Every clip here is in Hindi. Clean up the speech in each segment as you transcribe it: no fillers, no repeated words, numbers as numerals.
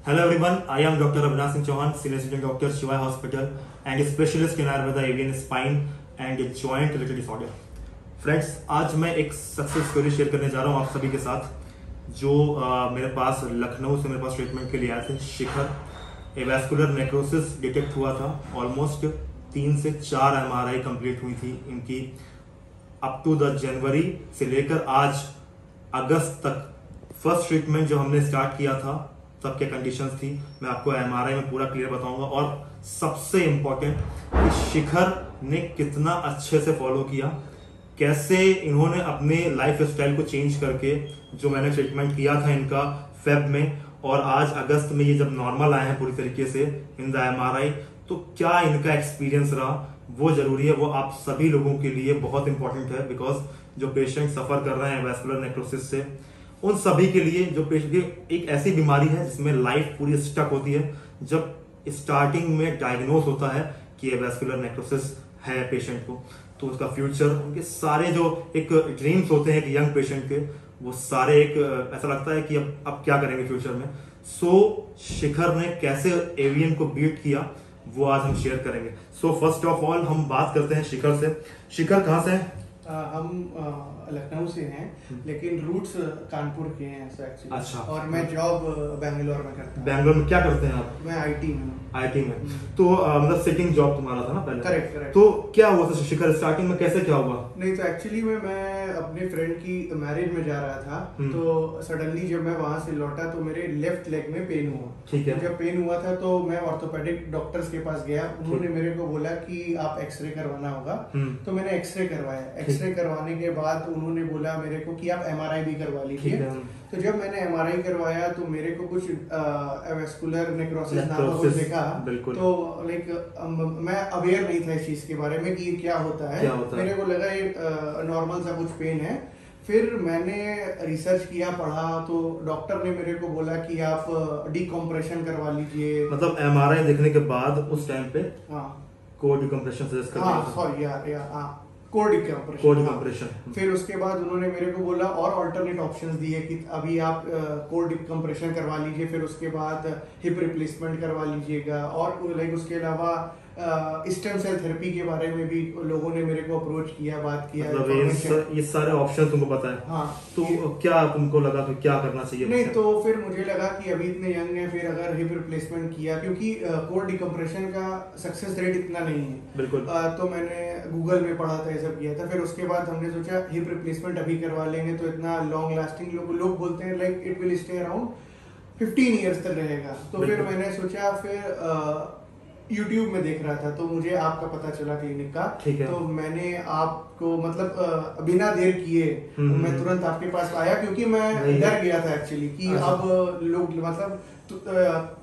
Hello everyone, I am Dr. Avinash Singh Chauhan, Senior Assistant Doctor, Shivai Hospital and a Specialist in Ayurveda, Avian Spine and Joint Related Disorder. Friends, आज मैं एक सक्सेस स्टोरी शेयर करने जा रहा हूँ आप सभी के साथ जो मेरे पास लखनऊ से मेरे पास ट्रीटमेंट के लिए आए थे। शिखर एवास्कुलर नेक्रोसिस डिटेक्ट हुआ था। ऑलमोस्ट 3 से 4 MRI कंप्लीट हुई थी इनकी। अप टू द जनवरी से लेकर आज अगस्त तक फर्स्ट ट्रीटमेंट जो हमने स्टार्ट किया था तब क्या कंडीशंस थी मैं आपको MRI में पूरा क्लियर बताऊंगा। और सबसे इम्पोर्टेंट कि शिखर ने कितना अच्छे से फॉलो किया, कैसे इन्होंने अपने लाइफ स्टाइल को चेंज करके जो मैंने ट्रीटमेंट किया था इनका फेब में और आज अगस्त में ये जब नॉर्मल आए हैं पूरी तरीके से इन द MRI, तो क्या इनका एक्सपीरियंस रहा वो जरूरी है, वो आप सभी लोगों के लिए बहुत इंपॉर्टेंट है। बिकॉज जो पेशेंट सफर कर रहे हैं वैस्कुलर नेक्रोसिस से, उन सभी के लिए जो पेशेंट एक ऐसी बीमारी है जिसमें लाइफ पूरी स्टक होती है। जब स्टार्टिंग में डायग्नोज होता है कि ये वैस्कुलर नेक्रोसिस है पेशेंट को, तो उसका फ्यूचर, उनके सारे जो एक ड्रीम्स होते हैं कि यंग पेशेंट के, वो सारे एक ऐसा लगता है कि अब क्या करेंगे फ्यूचर में। सो शिखर ने कैसे एवियन को बीट किया वो आज हम शेयर करेंगे। सो फर्स्ट ऑफ ऑल हम बात करते हैं शिखर से। शिखर कहाँ से है? हम लखनऊ से हैं लेकिन रूट्स कानपुर के हैं एक्चुअली। अच्छा। और मैं जॉब बेंगलोर में करता हूँ। बैंगलोर में क्या करते हैं आप? मैं आईटी में। आईटी में। तो मतलब सिटिंग जॉब तुम्हारा था ना पहले? Correct correct. तो क्या हुआ था शिखर, स्टार्टिंग में कैसे क्या हुआ? नहीं तो एक्चुअली में मैं अपने फ्रेंड की मैरिज में जा रहा था, तो सडनली जब मैं वहां से लौटा तो मेरे लेफ्ट लेग में पेन हुआ। ठीक है। जब पेन हुआ था तो मैं ऑर्थोपेडिक डॉक्टर्स के पास गया। उन्होंने मेरे को बोला कि आप एक्सरे करवाना होगा, तो मैंने एक्सरे करवाया। एक्सरे करवाने के बाद उन्होंने बोला मेरे को कि आप MRI भी करवा लीजिए। तो जब मैंने MRI करवाया तो मेरे को कुछ एवास्कुलर नेक्रोसिस नाम का कुछ देखा। तो लाइक मैं अवेयर नहीं था इस चीज के बारे में कि ये क्या होता है। मेरे को लगा ये नॉर्मल सा कुछ पेन है। फिर मैंने रिसर्च किया, पढ़ा, तो डॉक्टर ने मेरे को बोला कि आप डिकम्प्रेशन करवा लीजिए। मतलब MRI देखने के बाद उस टाइम पे हाँ कोर डिकम्प्रेशन सजेस्ट कर दिया। हाँ सॉरी यार कोर डिकम्प्रेशन। फिर उसके बाद उन्होंने मेरे को बोला और अल्टरनेट ऑप्शंस दिए कि अभी आप कोर डिकम्प्रेशन करवा लीजिए, फिर उसके बाद हिप रिप्लेसमेंट करवा लीजिएगा। और लाइक उसके अलावा स्टेम सेल थेरेपी के बारे में भी लोगों ने मेरे को अप्रोच किया, बात किया। मतलब ये सारे ऑप्शन तुमको पता है? हाँ। तो क्या तुमको लगा कि क्या करना चाहिए? नहीं तो फिर मुझे लगा कि अभी इतने यंग है, फिर अगर हिप रिप्लेसमेंट किया, क्योंकि कोर डिकम्प्रेशन का सक्सेस रेट इतना नहीं है। बिल्कुल। तो मैंने गूगल में पढ़ा था, ये सब किया था। फिर उसके बाद हमने सोचा हिप रिप्लेसमेंट अभी करवा लेंगे तो इतना लॉन्ग लास्टिंग, लोग बोलते हैं like it will stay around 15 years तक रहेगा। तो फिर मैंने सोचा, फिर YouTube में देख रहा था तो मुझे आपका पता चला क्लिनिक का। तो मैंने आपको मतलब बिना देर किए मैं तुरंत आपके पास आया, क्योंकि मैं डर गया था एक्चुअली कि अब लोग मतलब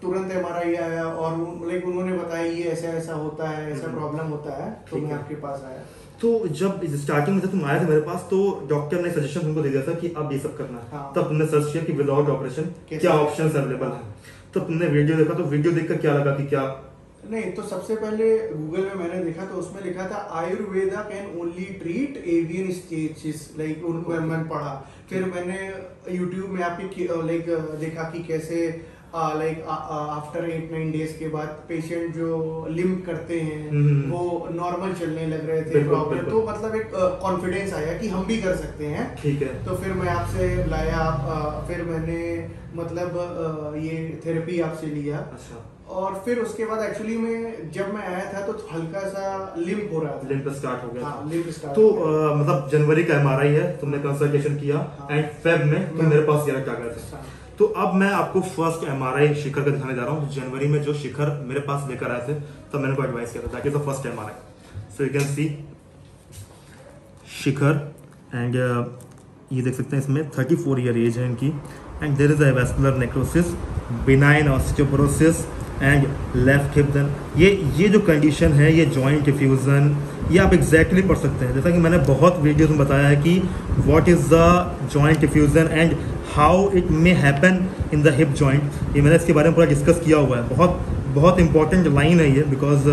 तुरंत MRI आया और लाइक उन्होंने बताया ये ऐसा ऐसा होता है, ऐसा प्रॉब्लम होता है, तो मैं आपके पास आया। तो जब स्टार्टिंग में जब तुम आए थे मेरे पास तो डॉक्टर ने सजेशन तुमको दे दिया था कि अब ये सब करना है। तब तुमने सर्च किया कि विदाउट ऑपरेशन क्या ऑप्शंस अवेलेबल है। तो तुमने वीडियो देखा, तो वीडियो देखकर क्या लगा कि क्या? नहीं तो सबसे पहले गूगल में मैंने देखा तो उसमें लिखा था Ayurveda can only treat avian stages, like उनको मैंने पढ़ा। फिर मैंने यूट्यूब में आपकी लाइक देखा कि कैसे लाइक आफ्टर 8-9 डेज के बाद पेशेंट जो लिम्प करते हैं वो नॉर्मल चलने लग रहे थे प्रॉब्लम। तो मतलब एक कॉन्फिडेंस आया कि हम भी कर सकते हैं। ठीक है। तो फिर मैं आपसे लाया, फिर मैंने मतलब ये थेरेपी आपसे लिया। अच्छा। और फिर उसके बाद एक्चुअली में जब मैं आया था तो हल्का सा लिम्प हो रहा था। लिम्प स्टार्ट हो गया। हाँ, लिम्प स्टार्ट। तो मतलब जनवरी का MRI है, तुमने कंसल्टेशन किया एंड फेब में तुम मेरे पास डायरेक्ट आ गए थे। तो अब मैं आपको फर्स्ट MRI शिखर का दिखाने जा रहा हूँ। जनवरी में जो शिखर मेरे पास लेकर आए थे तब मैंने को एडवाइस किया था that is the first MRI। So you can see Shikhar and ये देख सकते हैं इसमें 34 ईयर एज है इनकी and there is a vascular necrosis, benign osteoporosis and left hip. Then ये जो कंडीशन है, ये जॉइंट डिफ्यूजन, ये आप एग्जैक्टली पढ़ सकते हैं। जैसा कि मैंने बहुत वीडियोस में बताया है कि what is the joint diffusion and how it may happen in the hip joint. ये मैंने इसके बारे में पूरा डिस्कस किया हुआ है। बहुत इंपॉर्टेंट लाइन है ये, बिकॉज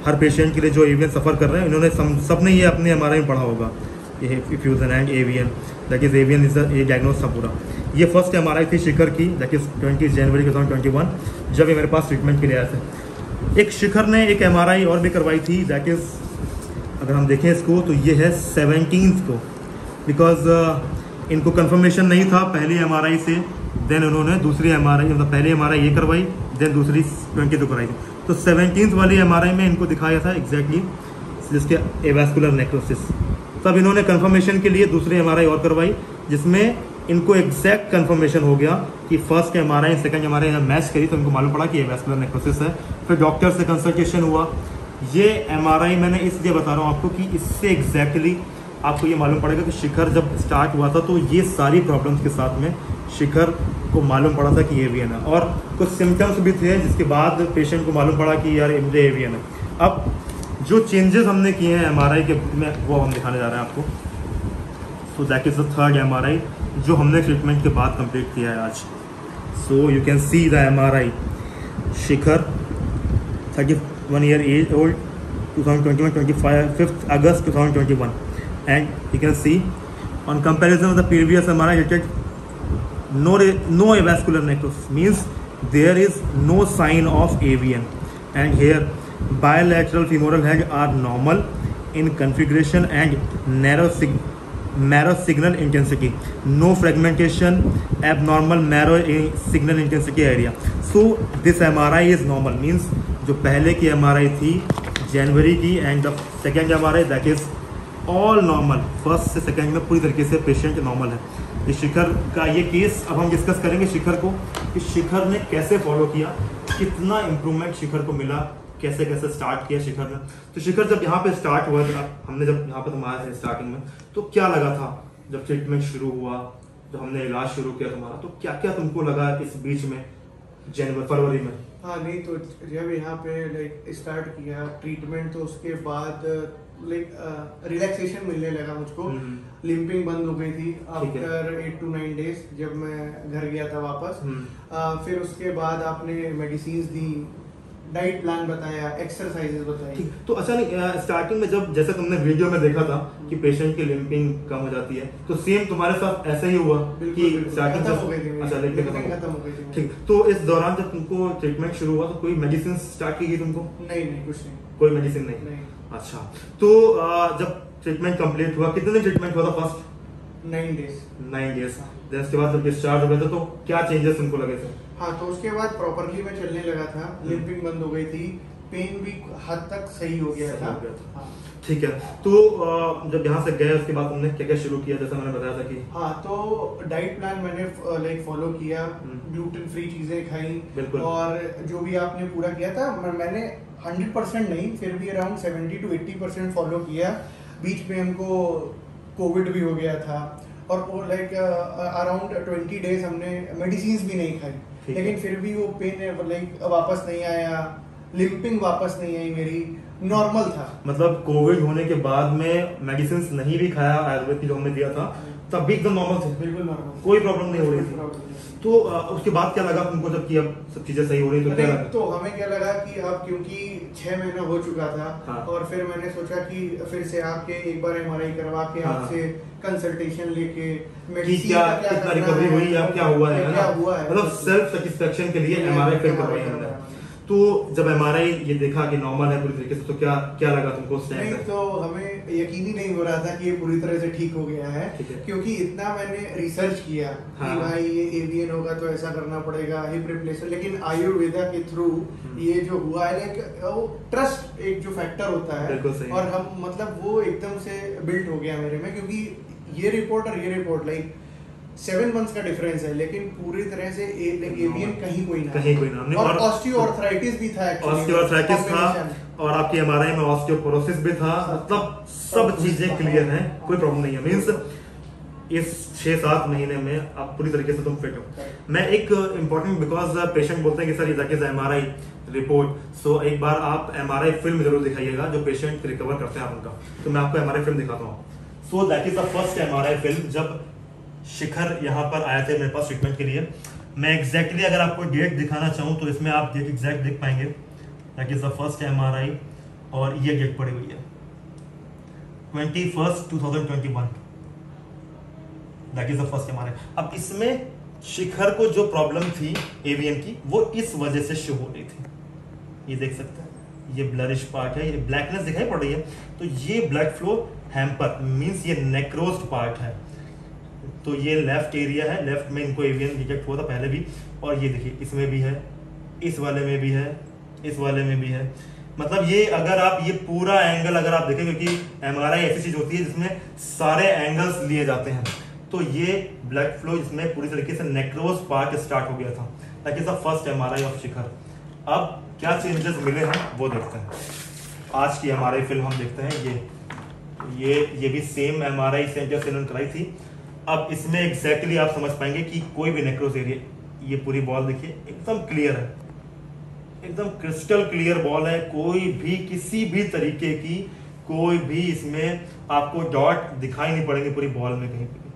हर पेशेंट के लिए जो एवियन सफ़र कर रहे हैं इन्होंने सबने ये अपने MRI में पढ़ा होगा, ये hip fusion and avian, that is avian is ये डायग्नोज था पूरा। ये फर्स्ट एमआरआई थी शिखर की, दैट इज 20 जनवरी 2021, जब ये मेरे पास ट्रीटमेंट के लिए आए थे। एक शिखर ने एक एमआरआई और भी करवाई थी, दैट इज अगर हम देखें इसको तो ये है 17 को, बिकॉज इनको कंफर्मेशन नहीं था पहली एमआरआई से, देन उन्होंने दूसरी एमआरआई, मतलब पहली एमआरआई ये करवाई, देन दूसरी 20 को कराई थी। तो 17 वाली एमआरआई में इनको दिखाया था एग्जैक्टली जिसके एवास्कुलर नेक्रोसिस। तब इन्होंने कंफर्मेशन के लिए दूसरी एमआरआई और करवाई, जिसमें इनको एग्जैक्ट कंफर्मेशन हो गया कि first MRI second MRI match करी तो इनको मालूम पड़ा कि एवास्कुलर नेक्रोसिस है। फिर डॉक्टर से कंसल्टेशन हुआ। ये एमआरआई मैंने इसलिए बता रहा हूँ आपको कि इससे एग्जैक्टली आपको ये मालूम पड़ेगा कि शिखर जब स्टार्ट हुआ था तो ये सारी प्रॉब्लम्स के साथ में शिखर को मालूम पड़ा था कि एवीएन है, और कुछ सिम्टम्स भी थे जिसके बाद पेशेंट को मालूम पड़ा कि यार मुझे एवीएन है। अब जो चेंजेस हमने किए हैं एमआरआई के में वो हम दिखाने जा रहे हैं आपको। सो that is the third MRI जो हमने ट्रीटमेंट के बाद कंप्लीट किया है आज। So you can see the MRI Shikhar 31 year age old 2021 5th August 2021, and you can see on comparison of the previous MRI detected no avascular necrosis, means there is no sign of AVN, and here bilateral femoral head are normal in configuration and narrow signal intensity, no fragmentation, abnormal narrow signal intensity area. So this MRI is normal, means जो पहले की एमआरआई थी जनवरी की and the second MRI that is all normal, first से सेकेंड में पूरी तरीके से पेशेंट नॉर्मल है। ये शिखर का ये केस अब हम डिस्कस करेंगे शिखर को, कि शिखर ने कैसे फॉलो किया, कितना इम्प्रूवमेंट शिखर को मिला, कैसे कैसे स्टार्ट किया शिखर ने। तो शिखर जब यहाँ पे स्टार्ट हुआ था, हमने जब यहाँ पे तुम आए थे स्टार्टिंग में, तो क्या लगा था जब ट्रीटमेंट शुरू हुआ, जब हमने इलाज शुरू किया तुम्हारा, तो क्या क्या तुमको लगा इस बीच में जनवरी फरवरी में? हाँ नहीं, तो जब यहाँ पे लाइक स्टार्ट किया ट्रीटमेंट तो उसके बाद लाइक रिलैक्सेशन मिलने लगा मुझको। लिम्पिंग बंद हो गई थी आफ्टर 8 to 9 days जब मैं घर गया था वापस। फिर उसके बाद आपने मेडिसिन दी, डाइट प्लान बताया, एक्सरसाइजेस बताई। तो अच्छा नहीं, स्टार्टिंग में जब जैसे तुमने वीडियो में देखा था कि पेशेंट की लिम्पिंग कम हो जाती है, तो सेम तुम्हारे साथ ऐसा ही हुआ कि स्टार्टिंग खत्म हो गई थी, अच्छा लिम्पिंग खत्म हो गई थी। ठीक, तो इस दौरान जब तुमको ट्रीटमेंट शुरू हुआ तो कोई मेडिसिन स्टार्ट की गई तुमको? नहीं कुछ नहीं, कोई मेडिसिन नहीं। अच्छा, तो जब ट्रीटमेंट कंप्लीट हुआ, कितने दिन ट्रीटमेंट हुआ था? First 9 days। 9 days। उसके बाद जब डिस्चार्ज हो गए थे तो क्या चेंजेस तुमको लगे थे? हाँ, तो उसके बाद प्रॉपरली मैं चलने लगा था, लिम्पिंग बंद हो गई थी, पेन भी हद तक सही हो गया था। हाँ। ठीक है, तो जब यहाँ से गए उसके बाद तुमने क्या क्या शुरू किया, जैसा मैंने बताया था कि हाँ, तो डाइट प्लान मैंने लाइक फॉलो किया, ग्लूटेन फ्री चीजें खाई, और जो भी आपने पूरा किया था मैंने 100% नहीं, फिर भी अराउंड 70 to 80% फॉलो किया। बीच में हमको कोविड भी हो गया था, और वो लाइक अराउंड 20 days हमने मेडिसिन भी नहीं खाई, लेकिन फिर भी वो पेन लाइक वापस नहीं आया, लिम्पिंग वापस नहीं आई मेरी, नॉर्मल था। मतलब कोविड होने के बाद में मेडिसिन नहीं भी खाया आयुर्वेद की जो हमने दिया था, तब भी एकदम नॉर्मल थे, बिल्कुल नॉर्मल, कोई प्रॉब्लम नहीं हो रही थी। तो उसके बाद क्या लगा तुमको जब कि अब सब चीजें सही हो रही तो क्या लगा? तो हमें क्या लगा कि अब क्योंकि 6 महीना हो चुका था, हाँ। और फिर मैंने सोचा कि फिर से आके एक बार एमआरआई करवा के आपसे कंसल्टेशन लेके क्या कितना रिकवरी हुई या क्या हुआ है, मतलब सेल्फ सेटिस्फेक्शन के लिए एमआरआई फिर करवाई हमने। तो जब एमआरआई ये देखा कि नॉर्मल है पूरी तरीके से, तो क्या क्या लगा तुमको उस टाइम? नहीं, तो हमें यकीन ही नहीं हो रहा था कि ये पूरी तरह से ठीक हो गया है, क्योंकि इतना मैंने रिसर्च किया कि भाई ये एवीएन होगा तो ऐसा करना पड़ेगा, हिप रिप्लेसमेंट, लेकिन आयुर्वेदा के थ्रू ये जो हुआ है, वो ट्रस्ट एक जो फैक्टर होता है, और हम मतलब वो एकदम से बिल्ड हो गया मेरे में, क्योंकि ये रिपोर्ट और ये रिपोर्ट लाइक 7 months का डिफरेंस है, लेकिन पूरी तरह से एवीएन कहीं कोई ना, और ऑस्टियोआर्थराइटिस भी था, ऑस्टियोआर्थराइटिस था, और आपकी एमआरआई में ऑस्टियोपोरोसिस भी था, मतलब सब चीजें क्लियर हैं, कोई प्रॉब्लम नहीं है। मींस इस 6-7 महीने में आप पूरी तरीके से तुम फिट हो। मैं एक इम्पोर्टेंट, बिकॉज पेशेंट बोलते हैं कि sir that is MRI report, so एक बार आप एमआरआई फिल्म जरूर दिखाइएगा जो पेशेंट रिकवर करते हैं उनका, तो मैं आपको एमआरआई फिल्म दिखाता हूँ। सो that is the first MRI film जब शिखर यहाँ पर आए थे मेरे पास ट्रीटमेंट के लिए। मैं एग्जैक्टली अगर आपको डेट दिखाना चाहूँ तो इसमें आप डेट एग्जैक्ट देख पाएंगे, that is the first MRI, और ये डेट पड़ी हुई है 21 2021, that is the first MRI. अब इसमें शिखर को जो प्रॉब्लम थी एवीएन की वो इस वजह से शो हो रही थी। ये देख सकते हैं, ये ब्लरिश पार्ट है, ये ब्लैकनेस दिखाई पड़ रही है, तो ये ब्लड फ्लो हैम्पर मींस ये नेक्रोस्ड पार्ट है। तो ये लेफ्ट एरिया है, लेफ्ट में इनको एवीएन डिटेक्ट हुआ था पहले भी, और ये देखिए इसमें भी है, इस वाले में भी है, इस वाले में भी है। मतलब ये अगर आप ये पूरा एंगल अगर आप देखें, क्योंकि एमआरआई ऐसी चीज होती है जिसमें सारे एंगल्स लिए जाते हैं, तो ये ब्लड फ्लो इसमें पूरी तरीके से नेक्रोज पार्ट स्टार्ट हो गया था। That is the first MRI of Shikhar. अब क्या चेंजेस मिले हैं वो देखते हैं। आज की एमआरआई फिल्म हम देखते हैं। ये भी सेम एमआरआई सेंटर से इन्होंने कराई थी। अब इसमें एग्जैक्टली आप समझ पाएंगे कि कोई भी नेक्रोज एरिया, ये पूरी बॉल देखिए एकदम क्लियर है, एकदम क्रिस्टल क्लियर बॉल है, कोई भी किसी भी तरीके की कोई भी इसमें आपको डॉट दिखाई नहीं पड़ेंगे पूरी बॉल में कहीं पे,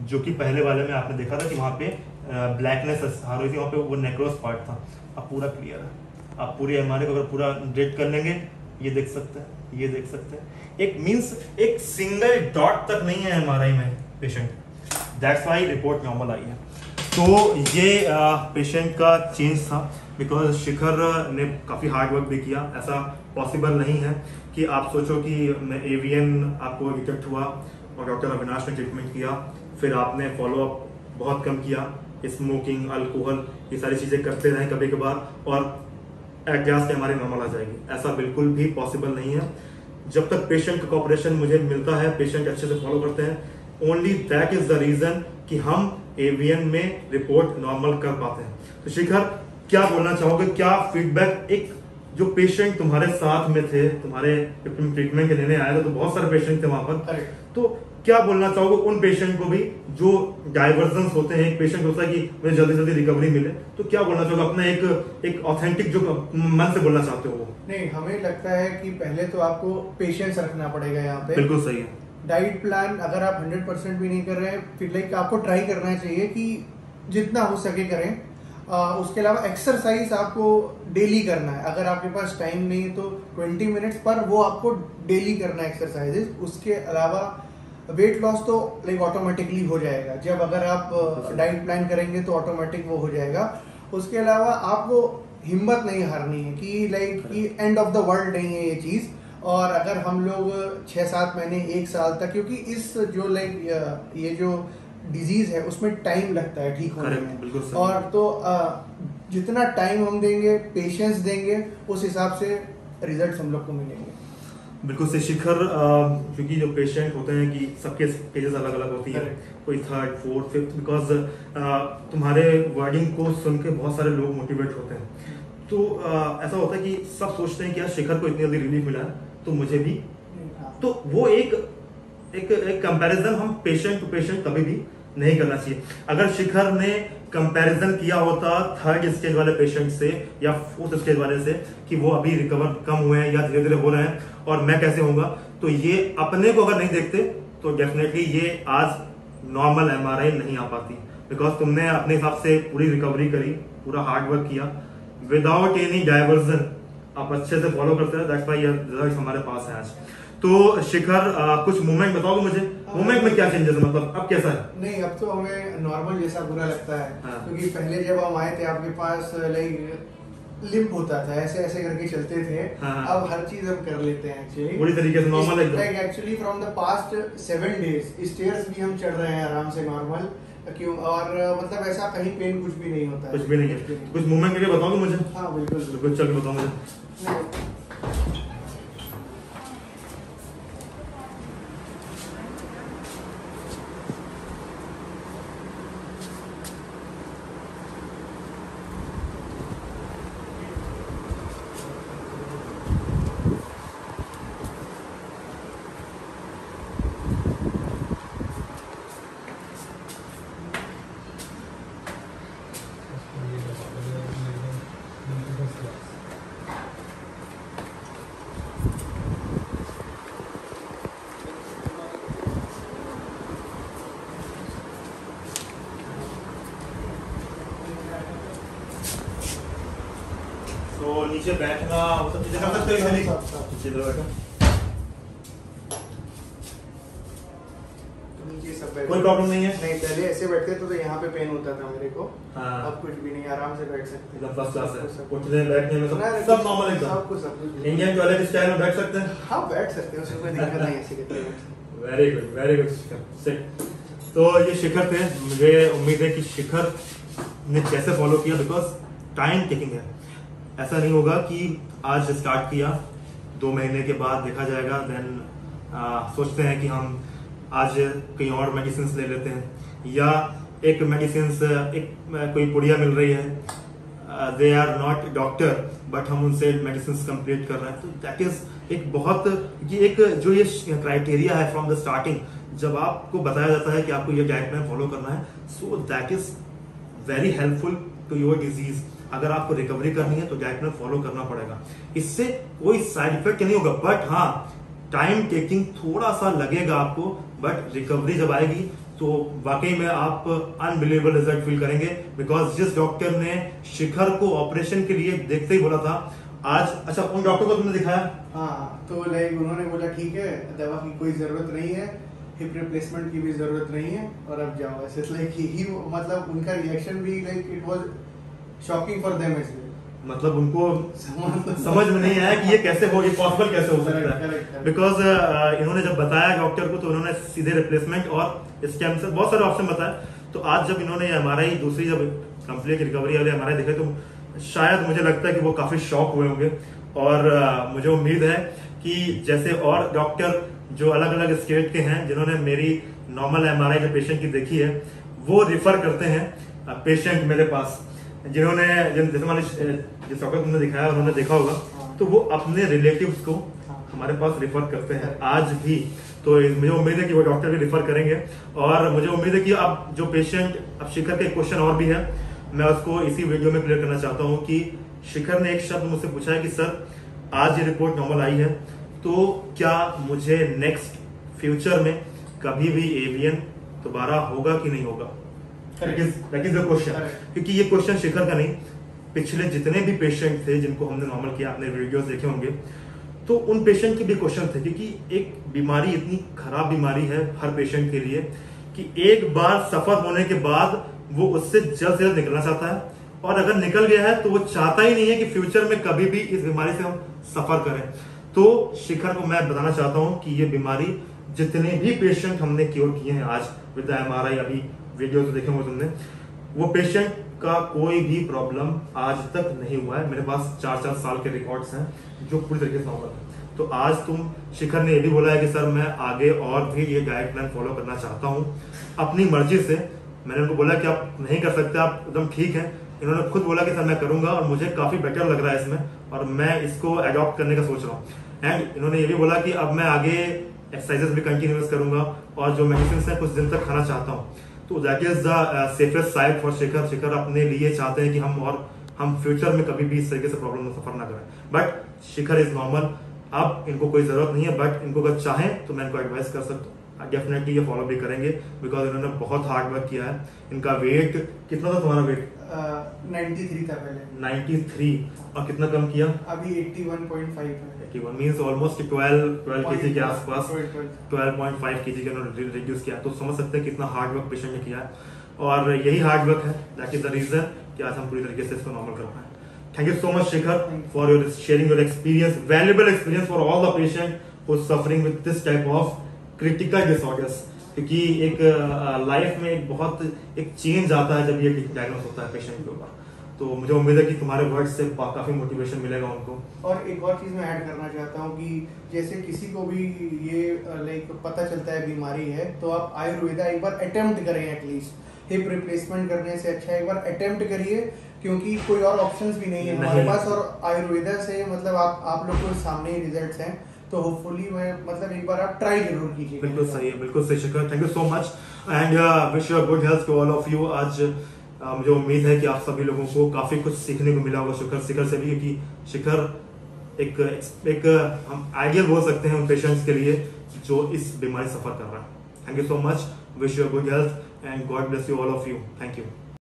जो कि पहले वाले में आपने देखा था कि वहां पे ब्लैकनेस आ रही थी, वहां पे वो नेक्रोस पार्ट था। अब पूरा क्लियर है। आप पूरी एमआरआई को अगर पूरा डेट कर लेंगे, ये देख सकते हैं, ये देख सकते हैं, एक मींस एक सिंगल डॉट तक नहीं है एमआरआई में patient, that's why report normal आई है। तो ये पेशेंट का चेंज था, बिकॉज शिखर ने काफ़ी हार्ड वर्क भी किया। ऐसा पॉसिबल नहीं है कि आप सोचो कि एवीएन आपको डिटेक्ट हुआ और डॉक्टर अविनाश ने ट्रीटमेंट किया, फिर आपने फॉलोअप बहुत कम किया, स्मोकिंग, अल्कोहल, ये सारी चीज़ें करते रहें कभी कभार, और एडजस्ट हमारी नॉर्मल आ जाएगी। ऐसा बिल्कुल भी पॉसिबल नहीं है। जब तक पेशेंट का कॉपरेशन मुझे मिलता है, पेशेंट अच्छे से फॉलो करते हैं, only that is the reason कि हम एवीएन में रिपोर्ट नॉर्मल कर पाते हैं। तो शिखर, क्या बोलना चाहोगे, क्या फीडबैक, एक जो पेशेंट तुम्हारे साथ में थे, तुम्हारे ट्रीटमेंट के लेने आए थे, तो बहुत सारे पेशेंट थे वहां पर, तो क्या बोलना चाहोगे उन पेशेंट को भी जो डाइवर्जन होते हैं? एक पेशेंट होता है कि मुझे जल्दी जल्दी रिकवरी मिले, तो क्या बोलना चाहोगे अपना एक ऑथेंटिक जो मन से बोलना चाहते हो वो? नहीं, हमें लगता है कि पहले तो आपको पेशेंस रखना पड़ेगा यहाँ पे। बिल्कुल सही है। डाइट प्लान अगर आप 100% भी नहीं कर रहे हैं, फिर लाइक आपको ट्राई करना चाहिए कि जितना हो सके करें। उसके अलावा एक्सरसाइज आपको डेली करना है। अगर आपके पास टाइम नहीं है तो 20 मिनट्स पर वो आपको डेली करना है एक्सरसाइजेस। उसके अलावा वेट लॉस तो लाइक ऑटोमेटिकली हो जाएगा, जब अगर आप डाइट प्लान करेंगे तो ऑटोमेटिक वो हो जाएगा। उसके अलावा आपको हिम्मत नहीं हारनी है कि लाइक कि एंड ऑफ द वर्ल्ड नहीं है ये चीज़। और अगर हम लोग 6-7 महीने 1 साल तक, क्योंकि इस जो लाइक ये जो डिजीज है उसमें टाइम लगता है ठीक होने में, और तो जितना टाइम हम देंगे, पेशेंस देंगे, उस हिसाब से रिजल्ट हम लोग को मिलेंगे। बिल्कुल से शिखर, क्योंकि जो पेशेंट होते हैं कि सबके स्टेजेस अलग अलग होती है, कोई 3rd, 4th, 5th, बिकॉज तुम्हारे वर्डिंग को सुन के बहुत सारे लोग मोटिवेट होते हैं। तो ऐसा होता है कि सब सोचते हैं कि यार शिखर को इतनी जल्दी रिलीफ मिला है तो मुझे भी, तो वो एक कंपैरिजन हम पेशेंट टू पेशेंट कभी भी नहीं करना चाहिए। अगर शिखर ने कंपैरिजन किया होता 3rd स्टेज वाले पेशेंट से या 4th स्टेज वाले से कि वो अभी रिकवर कम हुए हैं या धीरे धीरे हो रहे हैं और मैं कैसे होऊंगा, तो ये अपने को अगर नहीं देखते तो डेफिनेटली ये आज नॉर्मल एमआरआई नहीं आ पाती, बिकॉज तुमने अपने हिसाब से पूरी रिकवरी करी, पूरा हार्ड वर्क किया विदाउट एनी डाइवर्जन, आप अच्छे से फॉलो करते हैं, दैट्स व्हाई ये रिजल्ट हमारे पास है आज। तो शिखर, कुछ मूवमेंट बताओगे मुझे, मूवमेंट में क्या चेंजेस है, मतलब अब कैसा है? नहीं, अब तो हमें नॉर्मल जैसा बुरा लगता है। हाँ। क्योंकि पहले जब हम आए थे आपके पास लाइक लिम्प होता था, ऐसे ऐसे करके चलते थे। हाँ। अब हर चीज हम कर लेते हैं एक्चुअली पूरी तरीके से नॉर्मल एकदम। Like actually from the past 7 days stairs भी हम चढ़ रहे हैं आराम से नॉर्मल, क्यों, और मतलब ऐसा कहीं पेन कुछ भी नहीं होता है। कुछ भी नहीं है। कुछ मूवमेंट करके बताओगे मुझे? हाँ बिल्कुल बिल्कुल, चल के बताओ मुझे। तो नीचे बैठना वो सब चीजें कर सकते हो इजीली, नीचे बैठो, नीचे सब बैठ। कोई प्रॉब्लम नहीं है? नहीं, पहले ऐसे बैठते तो यहाँ पे पेन होता था मेरे को। हाँ। अब कुछ भी नहीं, आराम से बैठ सकते हैं। फर्स्ट क्लास है, उठने बैठने में सब नॉर्मल एकदम। सब कुछ इंडियन टॉयलेट स्टाइल में बैठ सकते हैं। हाँ, बैठ सकते हैं, उसमें कोई दिक्कत नहीं है। ऐसे करते हैं। वेरी गुड शिखर। तो ये शिखर थे। मुझे उम्मीद है कि शिखर ने कैसे फॉलो किया, बिकॉज टाइम टेकिंग है। ऐसा नहीं होगा कि आज स्टार्ट किया 2 महीने के बाद देखा जाएगा, देन सोचते हैं कि हम आज कहीं और मेडिसिन ले लेते हैं, या एक मेडिसिन एक कोई पुड़िया मिल रही है, they are not doctor but हम उनसे मेडिसिन कंप्लीट कर रहे हैं। तो दैट इज एक बहुत ये एक जो ये क्राइटेरिया है फ्रॉम द स्टार्टिंग, जब आपको बताया जाता है कि आपको ये डाइट प्लान फॉलो करना है, so that is very helpful to your disease. अगर आपको रिकवरी करनी है तो डाइट प्लान फॉलो करना पड़ेगा। इससे कोई साइड इफेक्ट नहीं होगा, बट हाँ टाइम टेकिंग थोड़ा सा लगेगा आपको, बट रिकवरी जब आएगी तो वाकई में आप अनबिलीवेबल रिजल्ट फील करेंगे। बिकॉज जिस डॉक्टर ने शिखर को ऑपरेशन के लिए देखते ही बोला था आज, अच्छा उन डॉक्टर को तुमने दिखाया? हाँ, तो लाइक उन्होंने बोला ठीक है, दवा की कोई जरूरत नहीं है, हिप रिप्लेसमेंट की भी जरूरत नहीं है, और अब जाओ। ऐसे लाइक ही मतलब उनका रिएक्शन भी like it was shocking for them as well. मतलब उनको समझ में नहीं आया कि ये कैसे हो, ये पॉसिबल कैसे हो सकता है। बिकॉज इन्होंने जब बताया डॉक्टर को तो उन्होंने सीधे रिप्लेसमेंट और स्टेम सेल बहुत सारे ऑप्शन बताए। तो आज जब इन्होंने एमआरआई दूसरी जब कंप्लीट रिकवरी वाले एमआरआई देखे तो शायद मुझे लगता है कि वो काफी शॉक हुए होंगे। और मुझे उम्मीद है कि जैसे और डॉक्टर जो अलग अलग स्टेट के हैं जिन्होंने मेरी नॉर्मल एमआरआई जो पेशेंट की देखी है, वो रिफर करते हैं पेशेंट मेरे पास, जिन्होंने जैसे मान जिस डॉक्टर तुमने दिखाया उन्होंने देखा होगा, तो वो अपने रिलेटिव्स को हमारे पास रिफर करते हैं आज भी। तो मुझे उम्मीद है कि वो डॉक्टर भी रिफर करेंगे। और मुझे उम्मीद है कि अब जो पेशेंट, अब शिखर का एक क्वेश्चन और भी है, मैं उसको इसी वीडियो में क्लियर करना चाहता हूँ कि शिखर ने एक शब्द मुझसे पूछा है कि सर आज ये रिपोर्ट नॉर्मल आई है, तो क्या मुझे नेक्स्ट फ्यूचर में कभी भी एवियन दोबारा होगा कि नहीं होगा? That is the question. क्योंकि ये क्वेश्चन शिखर का नहीं, पिछले जितने भी पेशेंट थे जिनको हमने नॉर्मल किया, आपने वीडियोस देखे होंगे, तो उन पेशेंट के भी क्वेश्चन थे। क्योंकि एक बीमारी इतनी खराब बीमारी है हर पेशेंट के लिए कि एक बार सफर होने के बाद वो उससे जल्द से जल्द निकलना चाहता है, और अगर निकल गया है तो वो चाहता ही नहीं है कि फ्यूचर में कभी भी इस बीमारी से हम सफर करें। तो शिखर को मैं बताना चाहता हूं कि ये बीमारी जितने भी पेशेंट हमने क्योर किए हैं आज विद एमआरआई, अभी वीडियो तो देखे होंगे तुमने, वो पेशेंट का कोई भी प्रॉब्लम आज तक नहीं हुआ है। मेरे पास 4-4 साल के रिकॉर्ड्स हैं जो पूरी तरीके से नॉर्मल है। तो आज तुम, शिखर ने ये भी बोला है कि सर मैं आगे और भी ये डाइट प्लान फॉलो करना चाहता हूँ अपनी मर्जी से। मैंने उनको बोला कि आप नहीं कर सकते, आप एकदम ठीक है। इन्होंने खुद बोला कि सर मैं करूंगा और मुझे काफी बेटर लग रहा है इसमें, और मैं इसको अडॉप्ट करने का सोच रहा हूँ। एंड इन्होंने ये भी बोला कि अब मैं आगे एक्सरसाइजेस भी कंटिन्यूस करूंगा और जो मेडिसिन है कुछ दिन तक खाना चाहता हूँ। तो that is the safest side for Shikhar. Shikhar अपने लिए चाहते हैं कि हम फ्यूचर में कभी भी इस तरीके से प्रॉब्लम में सफर ना करें। बट शिखर इज नॉर्मल, अब इनको कोई जरूरत नहीं है, बट इनको अगर चाहें तो मैं इनको एडवाइस कर सकता हूँ, डेफिनेटली ये फॉलो भी करेंगे बिकॉज इन्होंने बहुत हार्ड वर्क किया है। इनका वेट कितना था तुम्हारा वेट? 93 था पहले। 93, और कितना कम किया? अभी 81.5 है। 81 मींस ऑलमोस्ट 12 केजी के आसपास, 12.5 केजी का रिड्यूस किया। तो समझ सकते हैं कितना हार्ड वर्क पेशेंट ने किया है, और यही हार्ड वर्क है, दैट इज द रीजन कि आज हम पूरी तरीके से इसको नॉर्मल कर पाए। Thank you so much Shikhar for your sharing your experience, valuable experience for all the patient who suffering with this type of critical disorders. क्योंकि एक लाइफ में एक बहुत एक चेंज आता है जब ये डायग्नोस होता है पेशेंट के ऊपर। तो मुझे उम्मीद है कि तुम्हारे वर्ड से काफी मोटिवेशन मिलेगा उनको। और एक और चीज मैं ऐड करना चाहता हूँ कि जैसे किसी को भी ये लाइक पता चलता है बीमारी है, तो आप आयुर्वेदा एक बार अटेम्प्ट करें एटलीस्ट। हिप रिप्लेसमेंट करने से अच्छा एक बार अटेम्प्ट करिए, क्योंकि कोई और ऑप्शंस भी नहीं है हमारे पास, और आयुर्वेदा से मतलब आप लोग को सामने ही रिजल्ट्स हैं। तो होपफुली मैं मतलब एक बार आप ट्राई जरूर कीजिए। बिल्कुल सही है, बिल्कुल सही Shikhar, thank you so much and wish you good health to all of you. आज मुझे उम्मीद है कि आप सभी लोगों को काफी कुछ सीखने को मिला होगा शिखर से भी, क्योंकि शिखर एक हम आइडियल बोल सकते हैं उन पेशेंट्स के लिए जो इस बीमारी सफर कर रहा है। Thank you so much, wish you good health and God bless you all of you. Thank you.